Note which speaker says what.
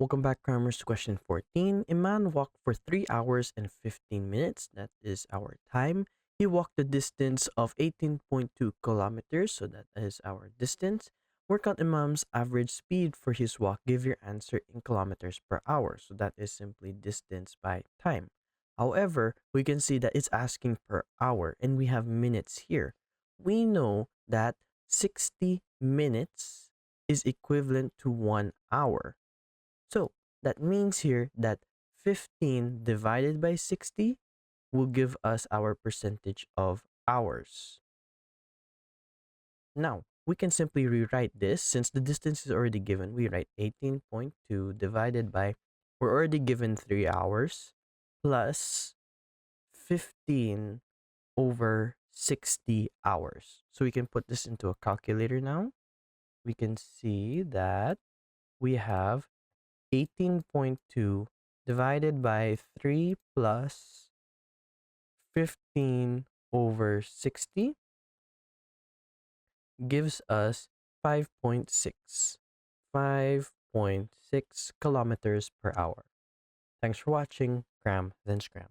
Speaker 1: Welcome back, Crammers, to question 14. A man walked for 3 hours and 15 minutes. That is our time. He walked the distance of 18.2 kilometers, so that is our distance. Work out Imam's average speed for his walk. Give your answer in kilometers per hour. So that is simply distance by time. However, we can see that it's asking per hour and we have minutes here. We know that 60 minutes is equivalent to 1 hour. So that means here that 15 divided by 60 will give us our percentage of hours. Now, we can simply rewrite this since the distance is already given. We write 18.2 divided by, we're already given 3 hours, plus 15 over 60 hours. So we can put this into a calculator now. We can see that we have 18.2 divided by 3 plus 15 over 60 gives us 5.6. 5.6 kilometers per hour. Thanks for watching. Cram, then scram.